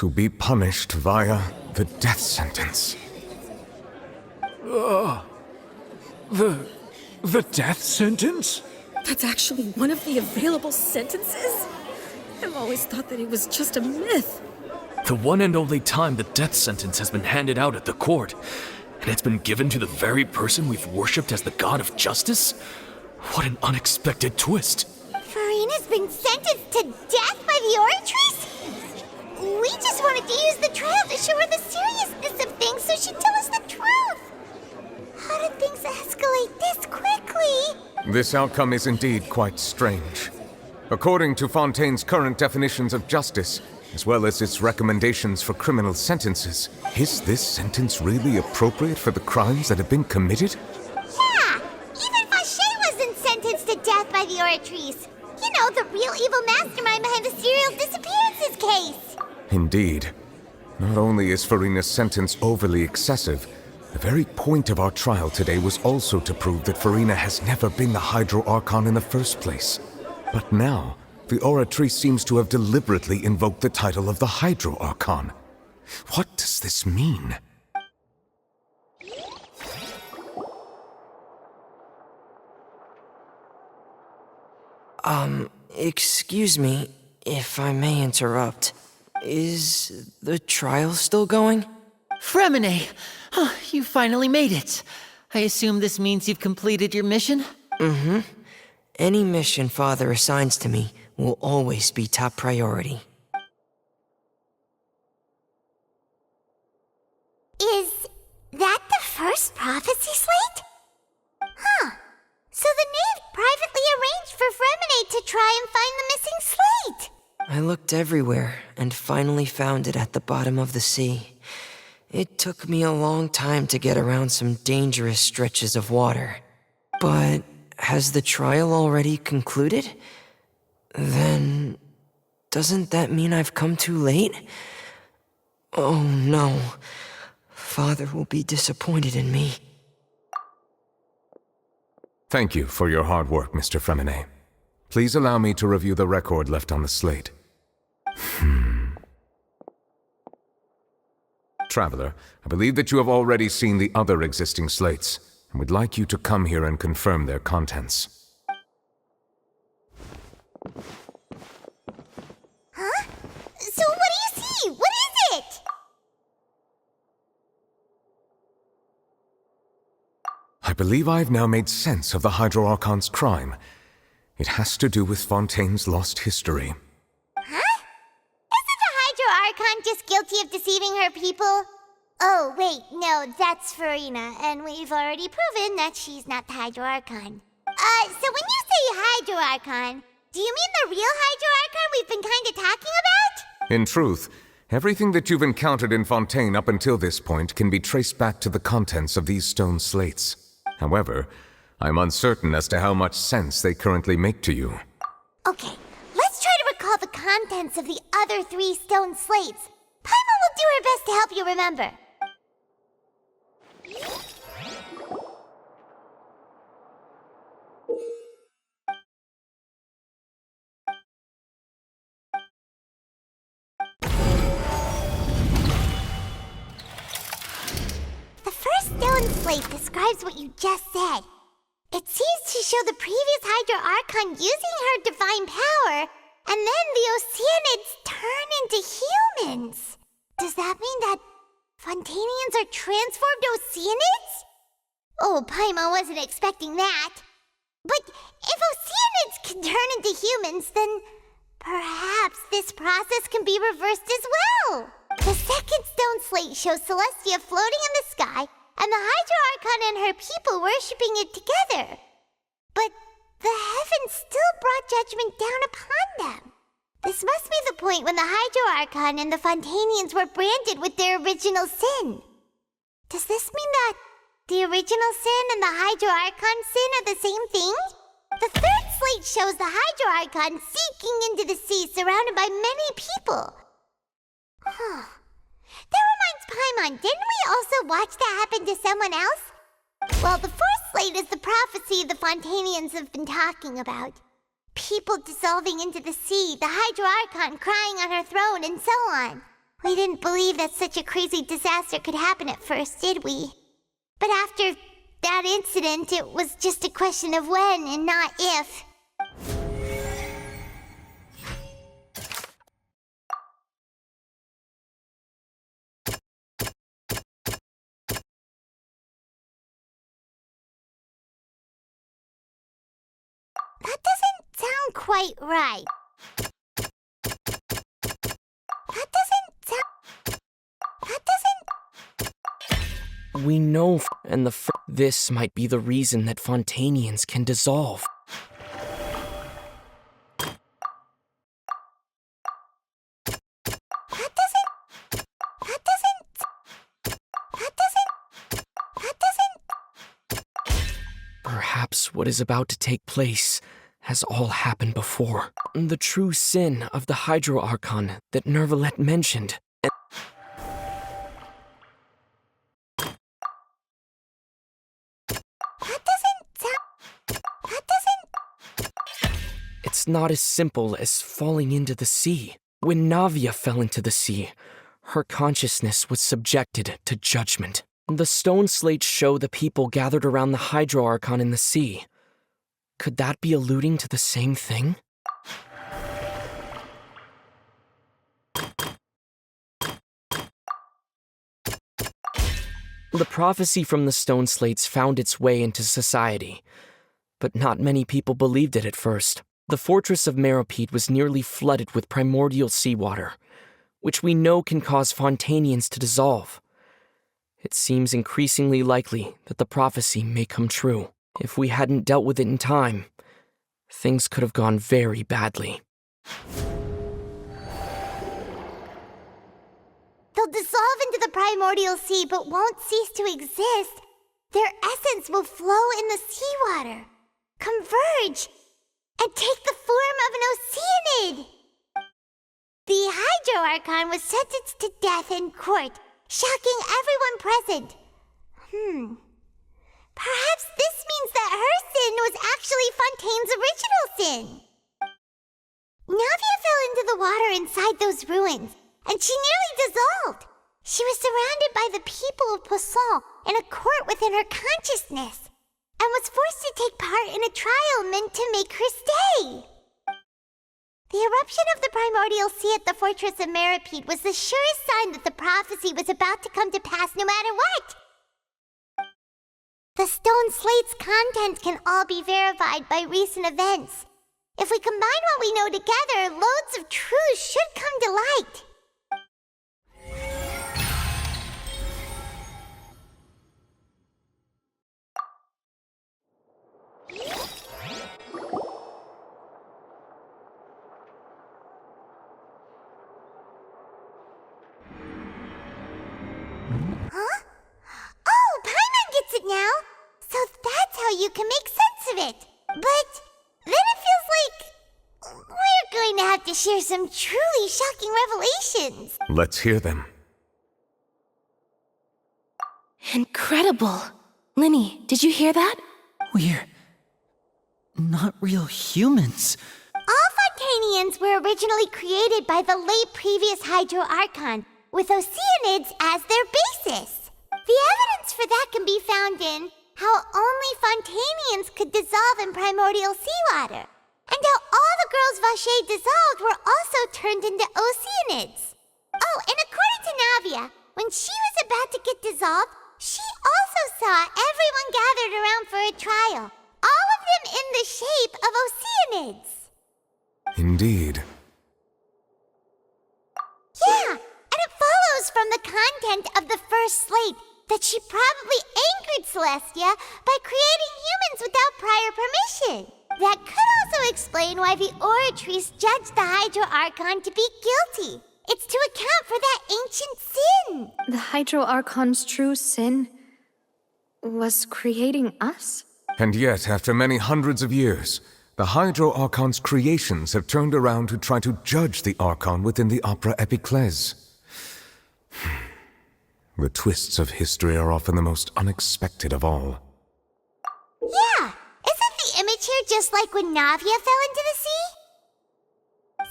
To be punished via the death sentence. The death sentence? That's actually one of the available sentences? I've always thought that it was just a myth. The one and only time the death sentence has been handed out at the court, and it's been given to the very person we've worshipped as the god of justice? What an unexpected twist. Furina's been sentenced to death by the Oratrice? We just wanted to use the trial to show her the seriousness of things so she'd tell us the truth. How did things escalate this quickly? This outcome is indeed quite strange. According to Fontaine's current definitions of justice, as well as its recommendations for criminal sentences, is this sentence really appropriate for the crimes that have been committed? Yeah! Even Fauché wasn't sentenced to death by the Oratrice. You know, the real evil mastermind behind the serial disappearances case. Indeed. Not only is Furina's sentence overly excessive, the very point of our trial today was also to prove that Furina has never been the Hydro Archon in the first place. But now, the Oratrice seems to have deliberately invoked the title of the Hydro Archon. What does this mean? Excuse me, if I may interrupt. Is the trial still going? Fremine! Oh, you finally made it. I assume this means you've completed your mission? Mm-hmm. Any mission Father assigns to me will always be top priority. Is that the first prophecy slate? Huh. So the knave privately arranged for Fremine to try and find the missing slate. I looked everywhere and finally found it at the bottom of the sea. It took me a long time to get around some dangerous stretches of water. But has the trial already concluded? Then doesn't that mean I've come too late? Oh no. Father will be disappointed in me. Thank you for your hard work, Mr. Fremine. Please allow me to review the record left on the slate. Traveler, I believe that you have already seen the other existing slates, and would like you to come here and confirm their contents. Huh? So what do you see? What is it? I believe I have now made sense of the Hydro Archon's crime. It has to do with Fontaine's lost history. Huh? Isn't the Hydro Archon just guilty of deceiving her people? Oh, wait, no, that's Furina, and we've already proven that she's not the Hydro Archon. So when you say Hydro Archon, do you mean the real Hydro Archon we've been kinda talking about? In truth, everything that you've encountered in Fontaine up until this point can be traced back to the contents of these stone slates. However, I'm uncertain as to how much sense they currently make to you. Okay, let's try to recall the contents of the other 3 stone slates. Paimon will do her best to help you remember. The first stone slate describes what you just said. It seems to show the previous Hydro Archon using her divine power, and then the Oceanids turn into humans. Does that mean that Fontanians are transformed Oceanids? Oh, Paimon wasn't expecting that. But if Oceanids can turn into humans, then perhaps this process can be reversed as well. The second stone slate shows Celestia floating in the sky, and the Hydro Archon and her people worshipping it together. But the heavens still brought judgment down upon them. This must be the point when the Hydro Archon and the Fontanians were branded with their original sin. Does this mean that the original sin and the Hydro Archon sin are the same thing? The third slate shows the Hydro Archon sinking into the sea surrounded by many people. Huh. That reminds Paimon, didn't we also watch that happen to someone else? Well, the fourth slate is the prophecy the Fontanians have been talking about. People dissolving into the sea, the Hydro Archon crying on her throne, and so on. We didn't believe that such a crazy disaster could happen at first, did we? But after that incident, it was just a question of when and not if. That doesn't sound quite right. We know, and this might be the reason that Fontanians can dissolve. Perhaps what is about to take place has all happened before. The true sin of the Hydro Archon that Nervalet mentioned. It's not as simple as falling into the sea. When Navia fell into the sea, her consciousness was subjected to judgment. The stone slates show the people gathered around the Hydro Archon in the sea. Could that be alluding to the same thing? The prophecy from the stone slates found its way into society, but not many people believed it at first. The fortress of Meropide was nearly flooded with primordial seawater, which we know can cause Fontanians to dissolve. It seems increasingly likely that the prophecy may come true. If we hadn't dealt with it in time, things could have gone very badly. They'll dissolve into the primordial sea but won't cease to exist. Their essence will flow in the seawater, converge, and take the form of an Oceanid. The Hydro Archon was sentenced to death in court, shocking everyone present. Perhaps this means that her sin was actually Fontaine's original sin. Navia fell into the water inside those ruins, and she nearly dissolved. She was surrounded by the people of Poisson in a court within her consciousness, and was forced to take part in a trial meant to make her stay. The eruption of the primordial sea at the fortress of Meropide was the surest sign that the prophecy was about to come to pass no matter what. The stone slate's contents can all be verified by recent events. If we combine what we know together, loads of truths should come to light. Huh? Oh, Paimon gets it now! So that's how you can make sense of it. But then it feels like we're going to have to share some truly shocking revelations. Let's hear them. Incredible. Linny, did you hear that? We're not real humans. All Fontanians were originally created by the late previous Hydro Archon, with Oceanids as their basis. The evidence for that can be found in how only Fontanians could dissolve in primordial seawater, and how all the girls Vacher dissolved were also turned into Oceanids. Oh, and according to Navia, when she was about to get dissolved, she also saw everyone gathered around for a trial, all of them in the shape of Oceanids. Indeed. Yeah, and it follows from the content of the first slate that she probably angered Celestia by creating humans without prior permission. That could also explain why the Oratrice judged the Hydro Archon to be guilty. It's to account for that ancient sin. The Hydro Archon's true sin was creating us? And yet, after many hundreds of years, the Hydro Archon's creations have turned around to try to judge the Archon within the Opera Epiclese. The twists of history are often the most unexpected of all. Yeah, isn't the image here just like when Navia fell into the sea?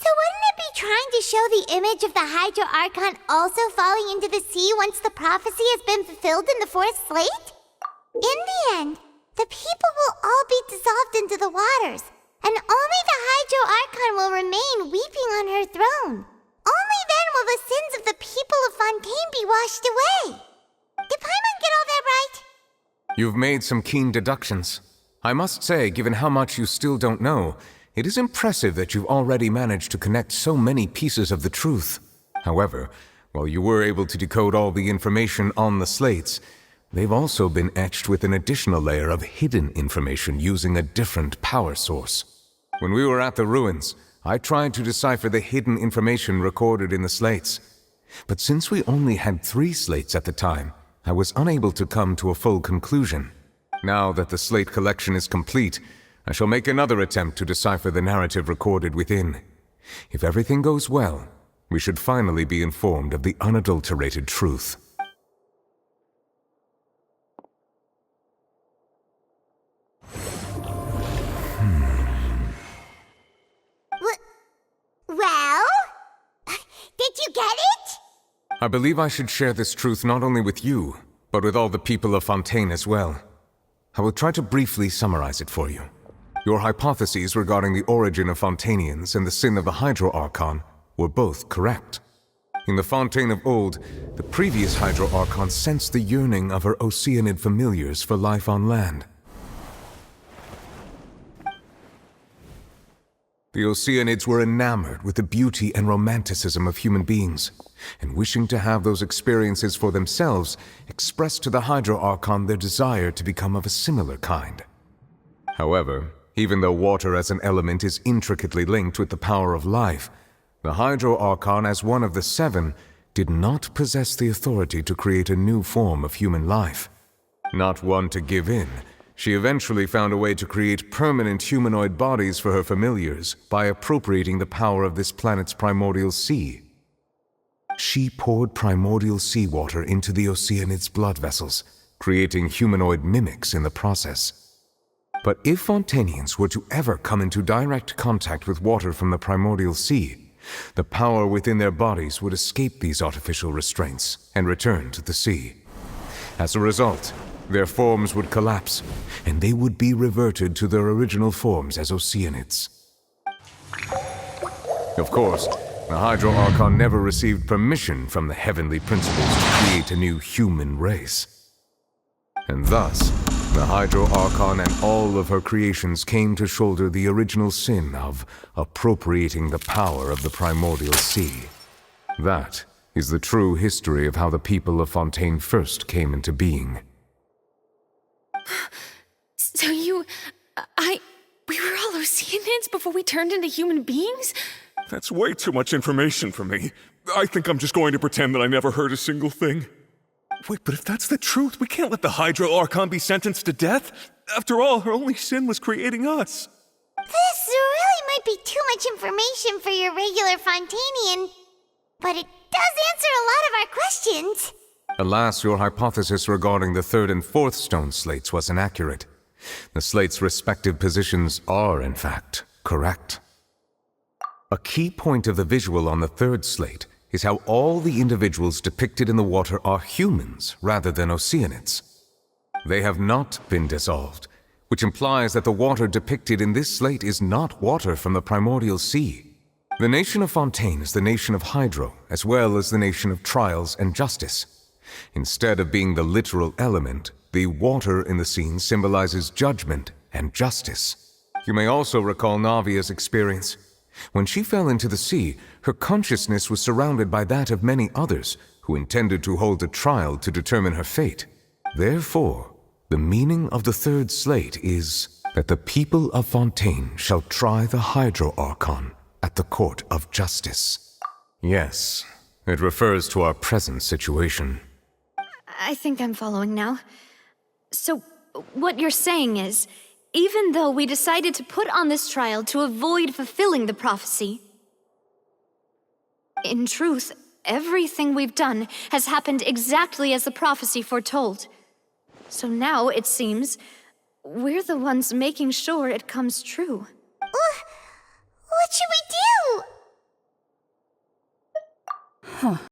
So wouldn't it be trying to show the image of the Hydro Archon also falling into the sea once the prophecy has been fulfilled in the fourth slate? In the end, the people will all be dissolved into the waters, and only the Hydro Archon will remain weeping on her throne. Only then will the sins of the people of Fontaine be washed away. Did Paimon get all that right? You've made some keen deductions. I must say, given how much you still don't know, it is impressive that you've already managed to connect so many pieces of the truth. However, while you were able to decode all the information on the slates, they've also been etched with an additional layer of hidden information using a different power source. When we were at the ruins, I tried to decipher the hidden information recorded in the slates. But since we only had 3 slates at the time, I was unable to come to a full conclusion. Now that the slate collection is complete, I shall make another attempt to decipher the narrative recorded within. If everything goes well, we should finally be informed of the unadulterated truth. Well? Did you get it? I believe I should share this truth not only with you, but with all the people of Fontaine as well. I will try to briefly summarize it for you. Your hypotheses regarding the origin of Fontainians and the sin of the Hydro Archon were both correct. In the Fontaine of old, the previous Hydro Archon sensed the yearning of her Oceanid familiars for life on land. The Oceanids were enamored with the beauty and romanticism of human beings, and wishing to have those experiences for themselves, expressed to the Hydro Archon their desire to become of a similar kind. However, even though water as an element is intricately linked with the power of life, the Hydro Archon, as one of the 7, did not possess the authority to create a new form of human life. Not one to give in, she eventually found a way to create permanent humanoid bodies for her familiars by appropriating the power of this planet's primordial sea. She poured primordial seawater into the Oceanids' blood vessels, creating humanoid mimics in the process. But if Fontainians were to ever come into direct contact with water from the primordial sea, the power within their bodies would escape these artificial restraints and return to the sea. As a result, their forms would collapse, and they would be reverted to their original forms as Oceanids. Of course, the Hydro Archon never received permission from the heavenly principles to create a new human race. And thus, the Hydro Archon and all of her creations came to shoulder the original sin of appropriating the power of the primordial sea. That is the true history of how the people of Fontaine first came into being. So we were all Oceanids before we turned into human beings? That's way too much information for me. I think I'm just going to pretend that I never heard a single thing. Wait, but if that's the truth, we can't let the Hydro Archon be sentenced to death. After all, her only sin was creating us. This really might be too much information for your regular Fontainian, but it does answer a lot of our questions. Alas, your hypothesis regarding the 3rd and 4th stone slates was inaccurate. The slates' respective positions are, in fact, correct. A key point of the visual on the 3rd slate is how all the individuals depicted in the water are humans rather than Oceanids. They have not been dissolved, which implies that the water depicted in this slate is not water from the primordial sea. The nation of Fontaine is the nation of Hydro, as well as the nation of trials and justice. Instead of being the literal element, the water in the scene symbolizes judgment and justice. You may also recall Navia's experience. When she fell into the sea, her consciousness was surrounded by that of many others who intended to hold a trial to determine her fate. Therefore, the meaning of the 3rd slate is that the people of Fontaine shall try the Hydro Archon at the court of justice. Yes, it refers to our present situation. I think I'm following now. So, what you're saying is, even though we decided to put on this trial to avoid fulfilling the prophecy, in truth, everything we've done has happened exactly as the prophecy foretold. So now, it seems, we're the ones making sure it comes true. What should we do? Huh.